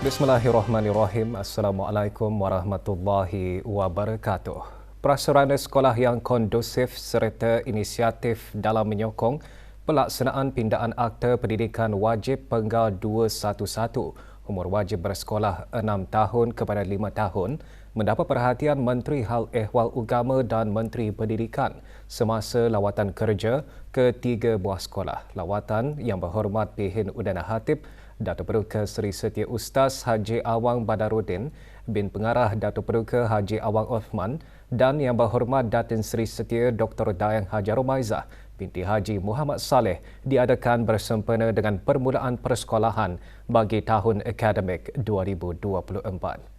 Bismillahirrahmanirrahim. Assalamualaikum warahmatullahi wabarakatuh. Prasarana sekolah yang kondusif serta inisiatif dalam menyokong pelaksanaan pindaan Akta Pendidikan Wajib Penggal 211 umur wajib bersekolah 6 tahun kepada 5 tahun mendapat perhatian Menteri Hal Ehwal Agama dan Menteri Pendidikan semasa lawatan kerja ke 3 buah sekolah. Lawatan yang berhormat Pihin Udana Hatib Datuk Peruka Seri Setia Ustaz Haji Awang Badaruddin bin Pengarah Datuk Peruka Haji Awang Othman dan yang berhormat Datin Seri Setia Dr. Dayang Haji Rumaizah binti Haji Muhammad Saleh diadakan bersempena dengan permulaan persekolahan bagi tahun akademik 2024.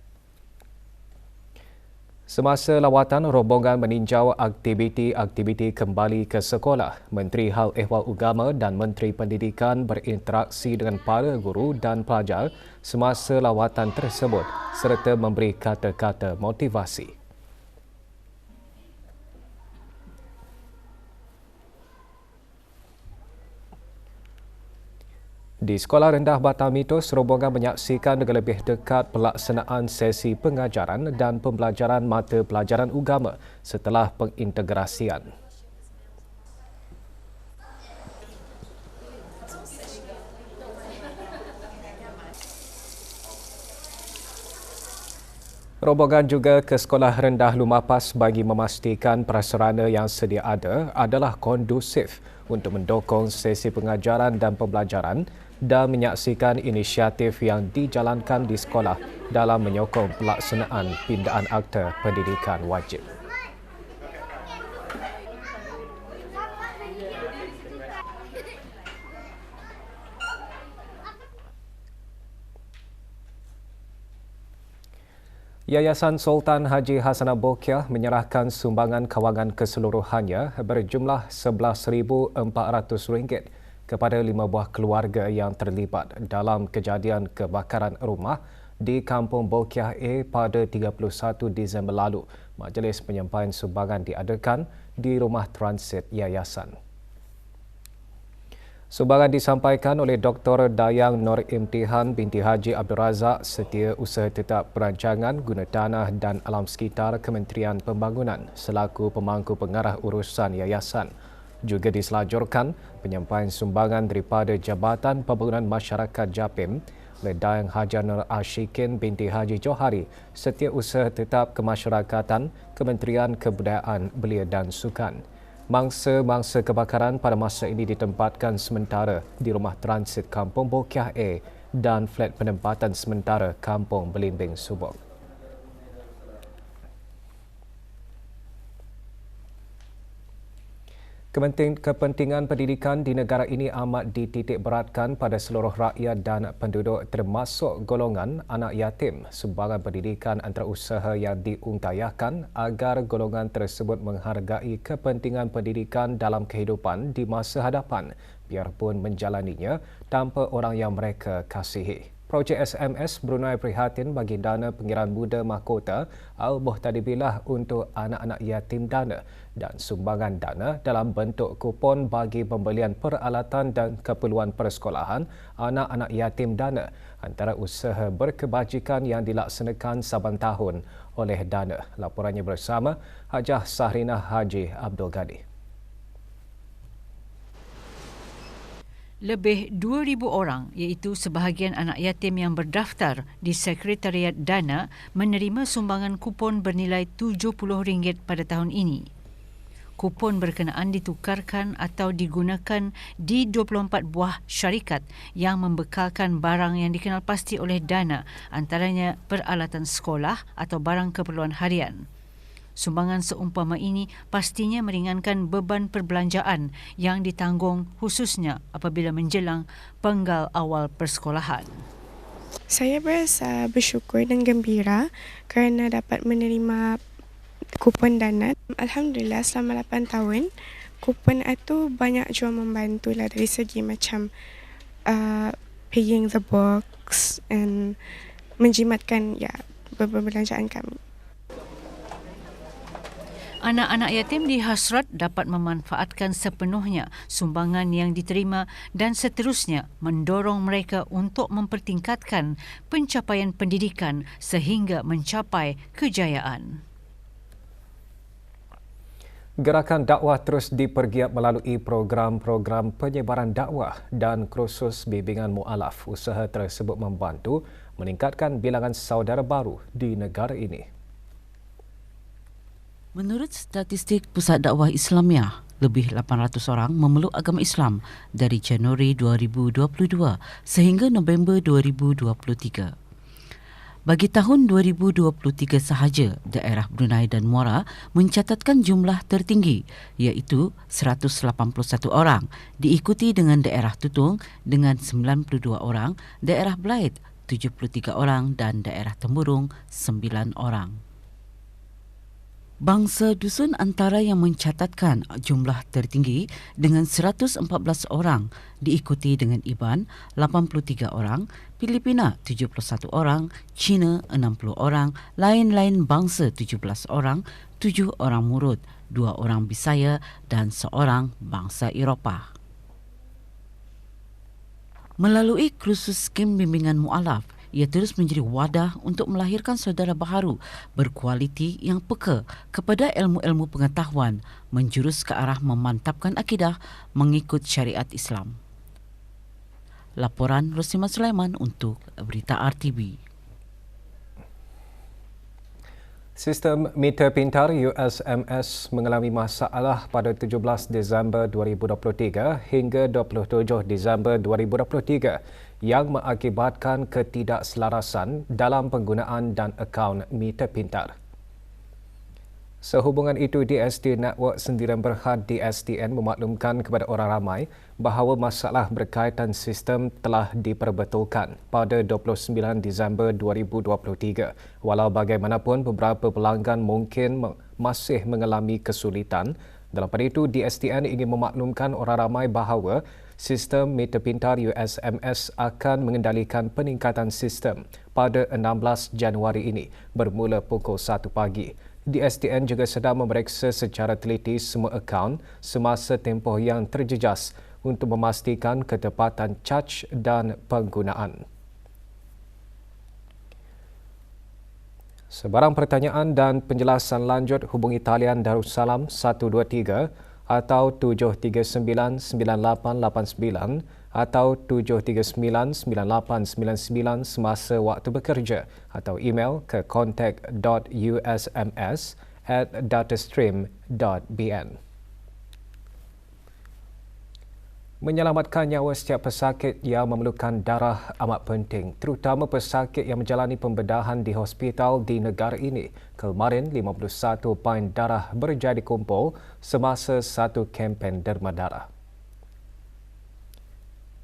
Semasa lawatan, rombongan meninjau aktiviti-aktiviti kembali ke sekolah. Menteri Hal Ehwal Agama dan Menteri Pendidikan berinteraksi dengan para guru dan pelajar semasa lawatan tersebut serta memberi kata-kata motivasi. Di Sekolah Rendah Batamitos, rombongan menyaksikan dengan lebih dekat pelaksanaan sesi pengajaran dan pembelajaran mata pelajaran agama setelah pengintegrasian. Rombongan juga ke Sekolah Rendah Lumapas bagi memastikan prasarana yang sedia ada adalah kondusif untuk mendukung sesi pengajaran dan pembelajaran dan menyaksikan inisiatif yang dijalankan di sekolah dalam menyokong pelaksanaan pindaan Akta Pendidikan Wajib. Yayasan Sultan Haji Hassanah Bolkiah menyerahkan sumbangan kewangan keseluruhannya berjumlah RM11,400 kepada 5 buah keluarga yang terlibat dalam kejadian kebakaran rumah di Kampung Bolkiah A pada 31 Disember lalu. Majlis penyampaian sumbangan diadakan di Rumah Transit Yayasan. Sumbangan disampaikan oleh Dr. Dayang Nur Imtihan binti Haji Abdul Razak, Setiausaha Tetap Perancangan Guna Tanah dan Alam Sekitar Kementerian Pembangunan selaku pemangku pengarah urusan yayasan. Juga diselajurkan penyampaian sumbangan daripada Jabatan Pembangunan Masyarakat JAPIM oleh Dayang Haji Nur Ashikin binti Haji Johari, Setiausaha Tetap Kemasyarakatan Kementerian Kebudayaan Belia dan Sukan. Mangsa-mangsa kebakaran pada masa ini ditempatkan sementara di Rumah Transit Kampung Bolkiah A dan flat penempatan sementara Kampung Belimbing Subang. Kepentingan pendidikan di negara ini amat dititik beratkan pada seluruh rakyat dan penduduk termasuk golongan anak yatim. Sumbangan pendidikan antarausaha yang diuntayahkan agar golongan tersebut menghargai kepentingan pendidikan dalam kehidupan di masa hadapan biarpun menjalaninya tanpa orang yang mereka kasihi. Projek SMS Brunei prihatin bagi dana pengiraan muda mahkota Al-Muhtadibillah untuk anak-anak yatim dana dan sumbangan dana dalam bentuk kupon bagi pembelian peralatan dan keperluan persekolahan anak-anak yatim dana antara usaha berkebajikan yang dilaksanakan saban tahun oleh dana. Laporannya bersama Hajah Sahrinah Haji Abdul Ghani. Lebih 2,000 orang iaitu sebahagian anak yatim yang berdaftar di Sekretariat Dana menerima sumbangan kupon bernilai RM70 pada tahun ini. Kupon berkenaan ditukarkan atau digunakan di 24 buah syarikat yang membekalkan barang yang dikenal pasti oleh Dana, antaranya peralatan sekolah atau barang keperluan harian. Sumbangan seumpama ini pastinya meringankan beban perbelanjaan yang ditanggung khususnya apabila menjelang penggal awal persekolahan. Saya berasa bersyukur dan gembira kerana dapat menerima kupon dana. Alhamdulillah selama 8 tahun, kupon itu banyak jua membantu lah dari segi macam paying the books and menjimatkan perbelanjaan kami. Anak-anak yatim di Hasrat dapat memanfaatkan sepenuhnya sumbangan yang diterima dan seterusnya mendorong mereka untuk mempertingkatkan pencapaian pendidikan sehingga mencapai kejayaan. Gerakan dakwah terus dipergiat melalui program-program penyebaran dakwah dan kursus bimbingan mu'alaf. Usaha tersebut membantu meningkatkan bilangan saudara baru di negara ini. Menurut statistik Pusat Dakwah Islamiah, lebih 800 orang memeluk agama Islam dari Januari 2022 sehingga November 2023. Bagi tahun 2023 sahaja, daerah Brunei dan Muara mencatatkan jumlah tertinggi iaitu 181 orang, diikuti dengan daerah Tutung dengan 92 orang, daerah Belait 73 orang dan daerah Temburung 9 orang. Bangsa dusun antara yang mencatatkan jumlah tertinggi dengan 114 orang, diikuti dengan Iban 83 orang, Filipina 71 orang, China 60 orang, lain-lain bangsa 17 orang, 7 orang Murut, 2 orang Bisaya dan 1 bangsa Eropah. Melalui kursus skim bimbingan mu'alaf, ia terus menjadi wadah untuk melahirkan saudara baharu berkualiti yang peka kepada ilmu-ilmu pengetahuan menjurus ke arah memantapkan akidah mengikut syariat Islam. Laporan Rosima Sulaiman untuk Berita RTB. Sistem meter pintar USMS mengalami masalah pada 17 Disember 2023 hingga 27 Disember 2023 yang mengakibatkan ketidakselarasan dalam penggunaan dan akaun meter pintar. Sehubungan itu, DST Network Sendirian Berhad DSTN memaklumkan kepada orang ramai bahawa masalah berkaitan sistem telah diperbetulkan pada 29 Disember 2023. Walau bagaimanapun, beberapa pelanggan mungkin masih mengalami kesulitan. Dalam pada itu, DSTN ingin memaklumkan orang ramai bahawa sistem meter pintar USMS akan mengendalikan peningkatan sistem pada 16 Januari ini bermula pukul 1 pagi. DSTN juga sedang memeriksa secara teliti semua akaun semasa tempoh yang terjejas untuk memastikan ketepatan caj dan penggunaan. Sebarang pertanyaan dan penjelasan lanjut hubungi talian Darussalam 123 atau 739-9889 atau 739-9899 semasa waktu bekerja atau email ke contact.usms@datastream.bn. Menyelamatkan nyawa setiap pesakit yang memerlukan darah amat penting, terutama pesakit yang menjalani pembedahan di hospital di negara ini. Kemarin, 51 pain darah berjadi kumpul semasa satu kempen derma darah.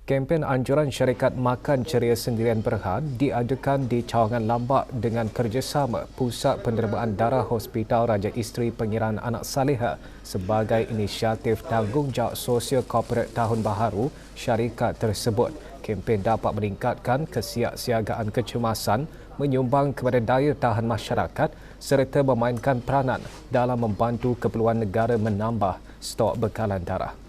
Kempen anjuran syarikat Makan Ceria Sendirian Berhad diadakan di Cawangan Lambak dengan kerjasama Pusat Pendermaan Darah Hospital Raja Isteri Pengiraan Anak Saleha sebagai inisiatif tanggungjawab sosial korporat tahun baharu syarikat tersebut. Kempen dapat meningkatkan kesiapsiagaan kecemasan, menyumbang kepada daya tahan masyarakat serta memainkan peranan dalam membantu keperluan negara menambah stok bekalan darah.